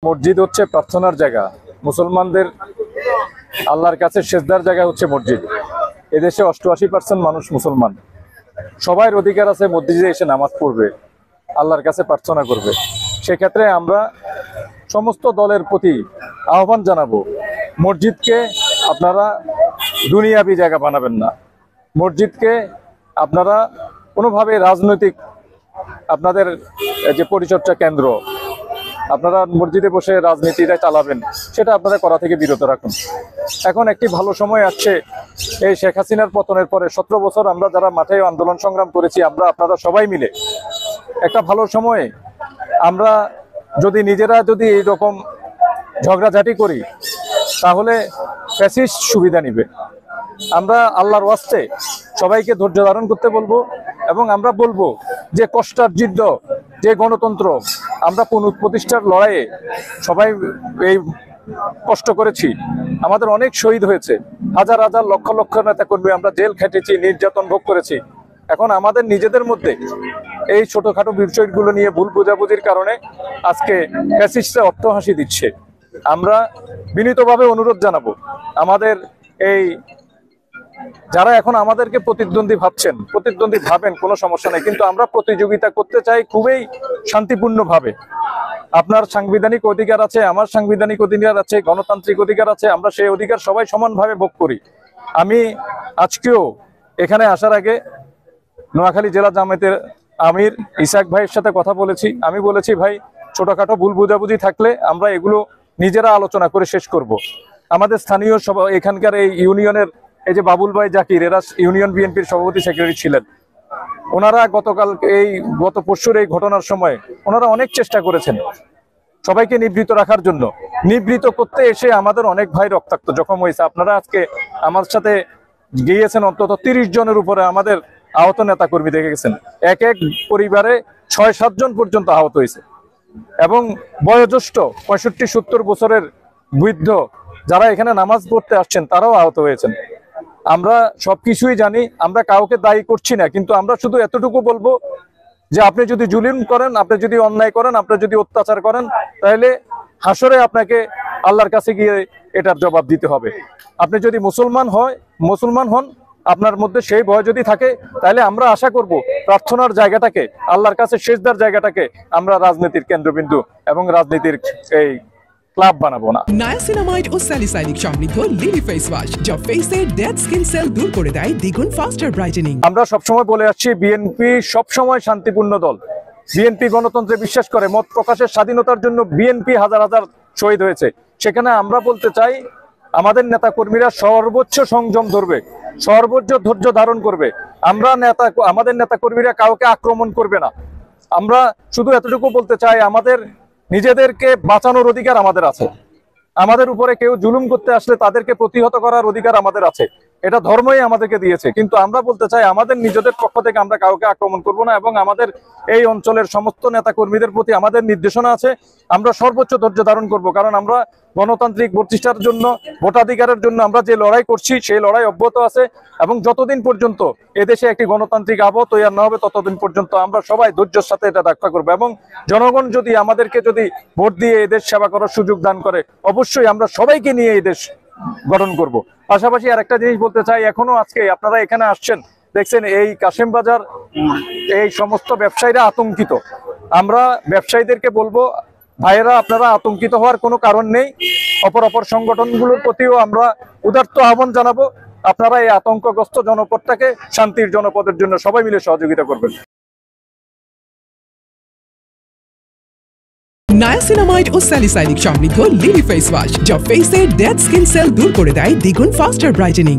মসজিদ হচ্ছে প্রার্থনার জায়গা, মুসলমানদের আল্লাহর কাছে সেজদার জায়গা হচ্ছে মসজিদ। এদেশে 88% মানুষ মুসলমান, সবার অধিকার আছে মসজিদে এসে নামাজ পড়বে, আল্লাহর কাছে প্রার্থনা করবে। সেক্ষেত্রে আমরা সমস্ত দলের প্রতি আহ্বান জানাবো, মসজিদকে আপনারা দুনিয়াবি জায়গা বানাবেন না। মসজিদকে আপনারা কোনোভাবে রাজনৈতিক আপনাদের যে পরিচর্যা কেন্দ্র, আপনারা মসজিদে বসে রাজনীতিটা চালাবেন, সেটা আপনারা করা থেকে বিরত রাখুন। এখন একটি ভালো সময় আসছে, এই শেখ হাসিনার পতনের পরে 17 বছর আমরা যারা মাঠে আন্দোলন সংগ্রাম করেছি, আপনারা সবাই মিলে একটা ভালো সময়ে আমরা নিজেরা এইরকম ঝগড়াঝাটি করি, তাহলে ফ্যাসিস্ট সুবিধা নিবে। আমরা আল্লাহর ওয়াস্তে সবাইকে ধৈর্য ধারণ করতে বলবো, এবং আমরা বলবো যে কষ্টার্জিত যে গণতন্ত্র আমরা পুনঃপ্রতিষ্ঠার লড়াইয়ে সবাই এই কষ্ট করেছি, আমাদের অনেক শহীদ হয়েছে, হাজার হাজার লক্ষ লক্ষ নেতা কর্মী আমরা জেল খেটেছি, নির্যাতন ভোগ করেছি। এখন আমাদের নিজেদের মধ্যে এই ছোটখাটো বিষয়গুলো নিয়ে ভুল বোঝাবুঝির কারণে আজকে ফ্যাসিস্টরা অট্টহাসি দিচ্ছে। আমরা বিনীতভাবে অনুরোধ জানাবো, আমাদের এই যারা এখন আমাদেরকে প্রতিদ্বন্দ্বী ভাবেন, কোনো সমস্যা নেই, কিন্তু আমরা প্রতিযোগিতা করতে চাই খুবই শান্তিপূর্ণভাবে। আপনার সাংবিধানিক অধিকার আছে, আমার সাংবিধানিক অধিকার আছে, গণতান্ত্রিক অধিকার আছে, আমরা সেই অধিকার সবাই সমানভাবে ভোগ করি। আমি আজকেও এখানে আসার আগে নোয়াখালী জেলা জামায়াতের আমির ইসাক ভাইয়ের সাথে কথা বলেছি। আমি বলেছি, ভাই, ছোটখাটো ভুল বোঝাবুঝি থাকলে আমরা এগুলো নিজেরা আলোচনা করে শেষ করব। আমাদের স্থানীয় এখানকার এই ইউনিয়নের এই যে বাবুল ভাই জাকির, এরা ইউনিয়ন বিএনপির সভাপতি সেক্রেটারি ছিলেন। ওনারা গত পরশুর এই ঘটনার সময় ওনারা অনেক চেষ্টা করেছেন সবাইকে নিবৃত রাখার জন্য। নিবৃত করতে এসে আমাদের অনেক ভাই রক্তাক্ত জখম হয়েছে। আপনারা আজকে আমার সাথে গিয়েছেন, অন্তত 30 জনের উপরে আমাদের আহত নেতা কর্মী দেখে গেছেন। এক পরিবারে 6-7 জন পর্যন্ত আহত হয়েছে, এবং বয়োজ্যেষ্ঠ 65-70 বছরের বৃদ্ধ যারা এখানে নামাজ পড়তে আসছেন তারাও আহত হয়েছেন। আমরা সবকিছুই জানি, আমরা কাউকে দায়ী করছি না, কিন্তু আমরা শুধু এতটুকু বলবো যে আপনি যদি জুলুম করেন, আপনি যদি অন্যায় করেন, আপনি যদি অত্যাচার করেন, তাহলে হাসরে আপনাকে আল্লাহর কাছে গিয়ে এটার জবাব দিতে হবে। আপনি যদি মুসলমান হন, আপনার মধ্যে সেই ভয় যদি থাকে, তাহলে আমরা আশা করব প্রার্থনার জায়গাটাকে, আল্লাহর কাছে সেজদার জায়গাটাকে আমরা রাজনীতির কেন্দ্রবিন্দু এবং রাজনীতির এই ক্লাব বানাবো না। নায়াসিনামাইড ও স্যালিসাইলিক সমৃদ্ধ লিলি ফেস ওয়াশ, যা ফেসের ডেড স্কিন সেল দূর করে দেয় দ্বিগুণ ফাস্টার ব্রাইটেনিং। আমরা সবসময় বলে আসছি, বিএনপি সবসময় শান্তিপূর্ণ দল। বিএনপি গণতন্ত্রে বিশ্বাস করে, মত প্রকাশের স্বাধীনতার জন্য বিএনপি হাজার হাজার শহীদ হয়েছে। সেখানে আমরা বলতে চাই, আমাদের নেতা কর্মীরা সর্বোচ্চ সংযম ধরবে, সর্বোচ্চ ধৈর্য ধারণ করবে। আমাদের নেতা কর্মীরা কাউকে আক্রমণ করবে না। আমরা শুধু এতটুকু বলতে চাই, আমাদের নিজেদেরকে বাঁচানোর অধিকার আমাদের আছে। আমাদের উপরে কেউ জুলুম করতে আসলে তাদেরকে প্রতিহত করার অধিকার আমাদের আছে, এটা ধর্মই আমাদেরকে দিয়েছে। কিন্তু আমরা বলতে চাই, আমাদের নিজেদের পক্ষ থেকে আমরা কাউকে আক্রমণ করব না, এবং আমাদের এই অঞ্চলের সমস্ত নেতা কর্মীদের প্রতি আমাদের নির্দেশনা আছে, আমরা সর্বোচ্চ ধৈর্য ধারণ করব। কারণ আমরা গণতান্ত্রিক প্রতিষ্ঠার জন্য, ভোটাধিকারের জন্য আমরা যে লড়াই করছি, সেই লড়াই অব্যাহত আছে, এবং যতদিন পর্যন্ত এদেশে একটি গণতান্ত্রিক আবহ তৈরি না হবে, ততদিন পর্যন্ত আমরা সবাই ধৈর্যের সাথে এটা রক্ষা করবো। এবং জনগণ আমাদেরকে ভোট দিয়ে এদেশ সেবা করার সুযোগ দান করে, অবশ্যই আমরা সবাইকে নিয়ে এই দেশ গঠন করব। পাশাপাশি আর একটা জিনিস বলতে চাই, এখনো আজকে আপনারা এখানে আসছেন, দেখছেন এই কাশেম বাজার, এই সমস্ত ব্যবসায়ীরা আতঙ্কিত। আমরা ব্যবসায়ীদেরকে বলবো, ভাইয়েরা, আপনারা আতঙ্কিত হওয়ার কোনো কারণ নেই। অপর সংগঠনগুলোর প্রতিও আমরা উদাত্ত আহ্বান জানাবো, আপনারা এই আতঙ্কগ্রস্ত জনপদটাকে শান্তির জনপদের জন্য সবাই মিলে সহযোগিতা করবেন। নায়াসিনামাইড ও স্যালিসাইলিক সমৃদ্ধ লিলি ফেস ওয়াশ, যা ফেসের ডেড স্কিন সেল দূর করে দেয় দ্বিগুণ ফাস্টার ব্রাইটেনিং।